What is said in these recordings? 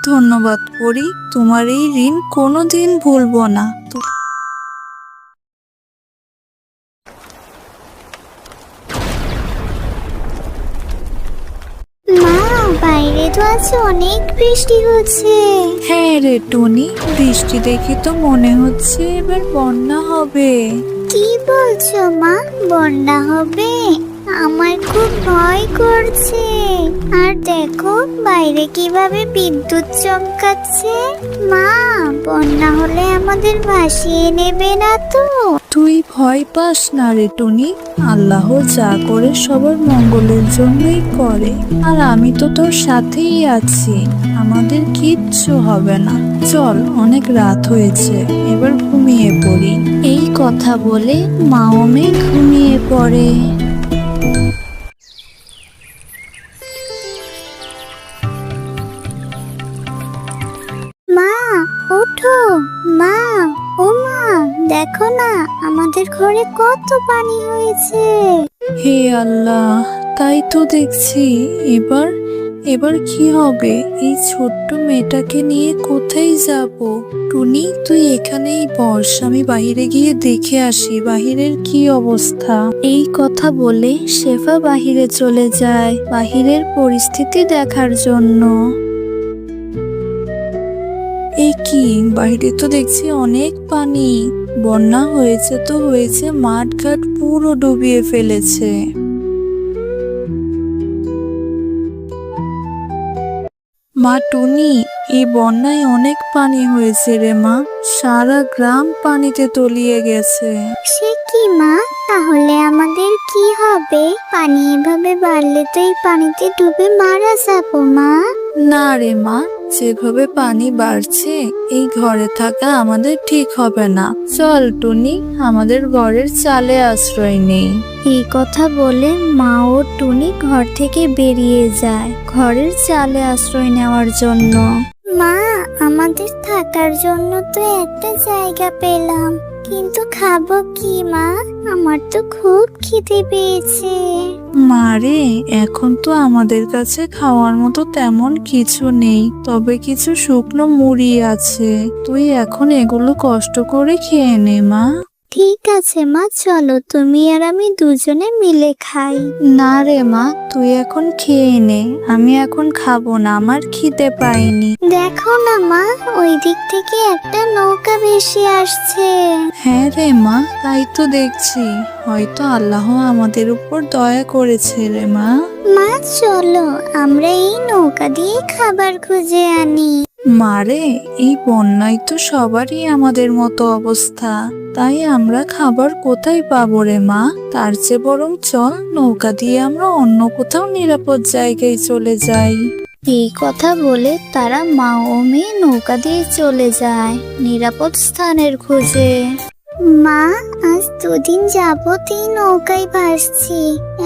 ধন্যবাদ পরি, তোমার এই ঋণ কোনোদিন ভুলবো না। মা, বাইরে তো আজ অনেক বৃষ্টি হচ্ছে। হ্যাঁ রে টুনি, বৃষ্টি দেখে তো মনে হচ্ছে এবার বন্যা হবে। কি বলছো মা, বন্যা হবে? আমার খুব ভয় করছে। আর দেখো বাইরে কিভাবে বিদ্যুৎ চমকাচ্ছে। মা, বন্যা হলে আমাদের ভাসিয়ে নেবে না তো? তুই ভয় পাস না রে টুনি, আল্লাহ যা করে সবার মঙ্গলের জন্যই করে। আর আমি তো তোর সাথেই আছি, আমাদের কিচ্ছু হবে না। চল, অনেক রাত হয়েছে, এবার ঘুমিয়ে পড়ি। এই কথা বলে মাও মেয়ে ঘুমিয়ে পড়ে। মা, ওঠো। মা, ও মা, দেখো না আমাদের ঘরে কত পানি হয়েছে। হে আল্লাহ, তাই তো দেখছি। এবার এবার কি হবে? এই ছোট্ট মেয়েটাকে নিয়ে কোথায় যাব? টুনি, তুই এখানেই বস, আমি বাইরে গিয়ে দেখে আসি বাহিরের কি অবস্থা। এই কথা বলে শেফা বাহিরে চলে যায় বাহিরের পরিস্থিতি দেখার জন্য। এই কি, বাইরে তো দেখছি অনেক পানি। বন্যা হয়েছে তো হয়েছে, মাঠ ঘাট পুরো ডুবিয়ে ফেলেছে। মা টুনি, এই বন্যায় অনেক পানি হয়েছে রে মা, সারা গ্রাম পানিতে তলিয়ে গেছে। সে কি মা, তাহলে আমাদের কি হবে? পানি এভাবে বাড়লে তো এই পানিতে ডুবে মারা যাবো মা। না রে মা, যেভাবে পানি বাড়ছে এই ঘরে থাকা আমাদের ঠিক হবে না। চল টুনি, আমাদের ঘরের চালে আশ্রয় নেই। এই কথা বলে মা ও টুনি ঘর থেকে বেরিয়ে যায় ঘরের চালে আশ্রয় নেওয়ার জন্য। মা, আমাদের থাকার জন্য তো একটা জায়গা পেলাম, কিন্তু খাবো কি মা? আমার তো খুব খিদে পেয়েছে। মারে, এখন তো আমাদের কাছে খাওয়ার মতো তেমন কিছু নেই, তবে কিছু শুকনো মুড়ি আছে। তুই এখন এগুলো কষ্ট করে খেয়ে নে মা। ঠিক আছে মা, চলো তুমি আর আমি দুজনে মিলে খাই। না রে মা, তুই এখন খেয়ে নে, আমি এখন খাবো না, আমার খিদে পাইনি। দেখো না মা, ওই দিক থেকে একটা নৌকা ভেসে আসছে। হ্যাঁ রে মা, তাই তো দেখছি, হয়তো আল্লাহ আমাদের উপর দয়া করেছে রে মা। মা চলো, আমরা এই নৌকা দিয়ে খাবার খুঁজে আনি। মারে, এই বন্যায় তো সবারই আমাদের মতো অবস্থা, তাই আমরা খাবার কোথায় পাবো রে মা? তার চেয়ে বরং চল নৌকা দিয়ে আমরা অন্য কোথাও নিরাপদ জায়গায় চলে যাই। এই কথা বলে তারা মা ও মেয়ে নৌকা দিয়ে চলে যায় নিরাপদ স্থানের খোঁজে। মা, আজ দুদিন যাবতই নৌকায় ভাসছি,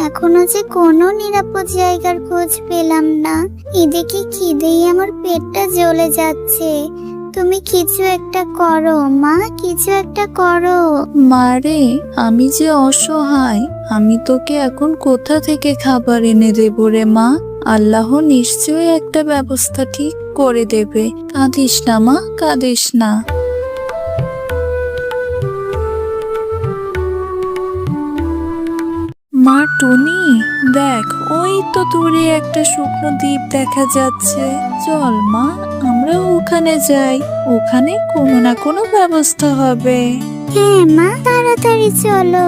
এখনো যে কোনো নিরাপদ জায়গার খোঁজ পেলাম না। এদিকে খিদেই আমার পেটটা জ্বলে যাচ্ছে। তুমি কিছু একটা করো মা, কিছু একটা করো। মারে, আমি যে অসহায়, আমি তোকে এখন কোথা থেকে খাবার এনে দেবো রে মা? আল্লাহ নিশ্চয়ই একটা ব্যবস্থা ঠিক করে দেবে। কাঁদিস না মা, কাঁদিস না। মা টুনি, দেখ, ওই তো দূরে একটা শুকনো দ্বীপ দেখা যাচ্ছে। চল মা, আমরা ওখানে যাই, ওখানে কোনো না কোনো ব্যবস্থা হবে। হ্যাঁ মা, তাড়াতাড়ি চলো।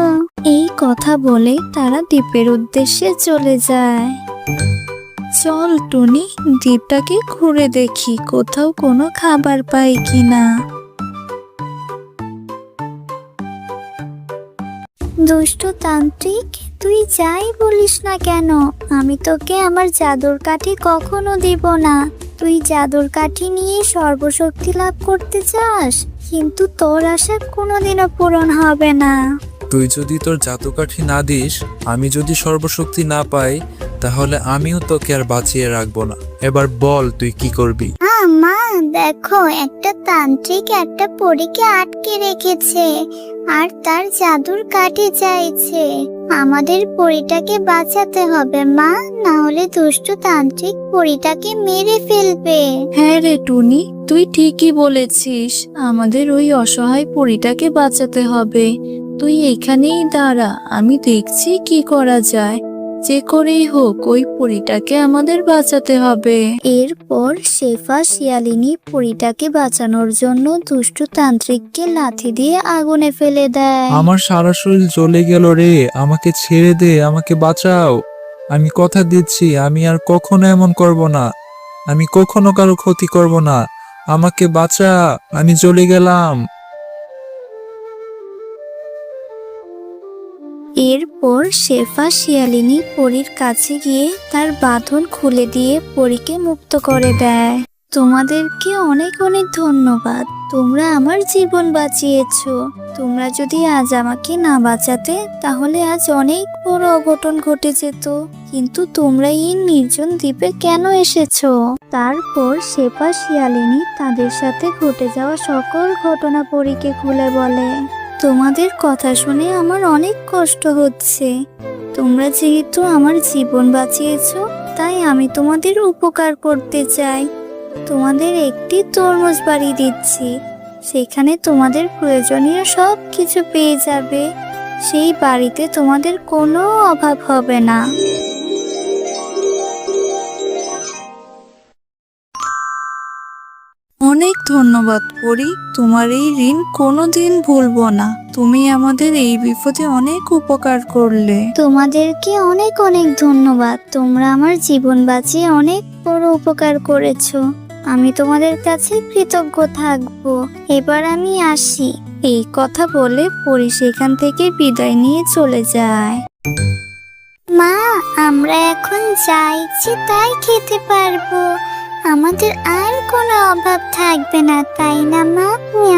এই কথা বলে তারা দ্বীপের উদ্দেশ্যে চলে যায়। চল টুনি, দ্বীপটাকে ঘুরে দেখি, কোথাও কোনো খাবার পাই কিনা। দুষ্টু তান্ত্রিক, তুই যাই বলিস না কেন, আমি তোকে আমার জাদুর কাঠি কখনো দিব না। তুই জাদুর কাঠি নিয়ে সর্বশক্তি লাভ করতে চাস, কিন্তু তোর আশা কোনোদিনও পূরণ হবে না। তুই যদি তোর জাদুকাঠি না দিস, আমি যদি সর্বশক্তি না পাই, তাহলে আমিও তোকে আর বাঁচিয়ে রাখবো না। এবার বল তুই কি করবি? মা, দেখো একটা তান্ত্রিক একটা পরীকে আটকে রেখেছে। আর তার জাদুর কাঠি চাইছে। আমাদের পরীটাকে বাঁচাতে হবে মা, না হলে দুষ্টু তান্ত্রিক পরীটাকে মেরে ফেলবে। হ্যাঁ রে টুনি, তুই ঠিকই বলেছিস, আমাদের ওই অসহায় পরীটাকে বাঁচাতে হবে। তুই এখানেই দাঁড়া, আমি দেখছি কি করা যায়। যে করেই হোক ওই পরীটাকে আমাদের বাঁচাতে হবে। এরপর শেফা শিয়ালিনী পরীটাকে বাঁচানোর জন্য দুষ্টু তান্ত্রিককে লাথি দিয়ে আগুনে ফেলে দেয়। আমার সারা শরীর জ্বলে গেল রে, আমাকে ছেড়ে দে, আমাকে বাঁচাও। আমি কথা দিচ্ছি আমি আর কখনো এমন করব না, আমি কখনো কারো ক্ষতি করব না। আমাকে বাঁচা, আমি জ্বলে গেলাম। এরপর শেফা শিয়ালিনী পরীর কাছে গিয়ে তার বাঁধন খুলে দিয়ে পরীকে মুক্ত করে দেয়। তোমাদেরকে অনেক অনেক ধন্যবাদ, তোমরা আমার জীবন বাঁচিয়েছো। তোমরা যদি আজ আমাকে না বাঁচাতে তাহলে আজ অনেক বড় অঘটন ঘটে যেত। কিন্তু তোমরা এই নির্জন দ্বীপে কেন এসেছো? তারপর শেফা শিয়ালিনী তাদের সাথে ঘটে যাওয়া সকল ঘটনা পরীকে খুলে বলে। তোমাদের কথা শুনে আমার অনেক কষ্ট হচ্ছে। তোমরা যেহেতু আমার জীবন বাঁচিয়েছো, তাই আমি তোমাদের উপকার করতে চাই। তোমাদের একটি তরমুজ বাড়ি দিচ্ছি, সেখানে তোমাদের প্রয়োজনীয় সব কিছু পেয়ে যাবে। সেই বাড়িতে তোমাদের কোনো অভাব হবে না। অনেক ধন্যবাদ পরি, তোমার এই ঋণ কোনোদিন ভুলবো না। তুমি আমাদের এই বিপদে অনেক উপকার করলে। তোমাদেরকে অনেক অনেক ধন্যবাদ, তোমরা আমার জীবন বাঁচিয়ে অনেক বড় উপকার করেছো। আমি তোমাদের কাছে কৃতজ্ঞ থাকবো। এবার আমি আসি। এই কথা বলে পরি সেখান থেকে বিদায় নিয়ে চলে যায়। মা, আমরা এখন যা ইচ্ছে তাই খেতে পারবো। আমাদের আর কোনো অভাব থাকবে না, তাই না মা?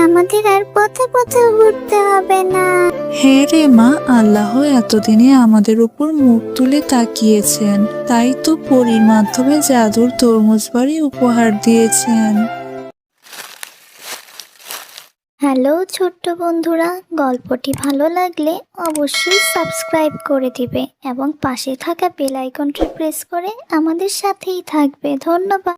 আমাদের আর পথে পথে ঘুরতে হবে না। হ্যাঁ রে মা, আল্লাহ এতদিনে আমাদের উপর মুখ তুলে তাকিয়েছেন, তাই তো পরীর মাধ্যমে জাদুর তরমুজ বাড়ি উপহার দিয়েছেন। হ্যালো ছোট্ট বন্ধুরা, গল্পটি ভালো লাগলে অবশ্যই সাবস্ক্রাইব করে দিবে এবং পাশে থাকা বেল আইকনটি প্রেস করে আমাদের সাথেই থাকবে। ধন্যবাদ।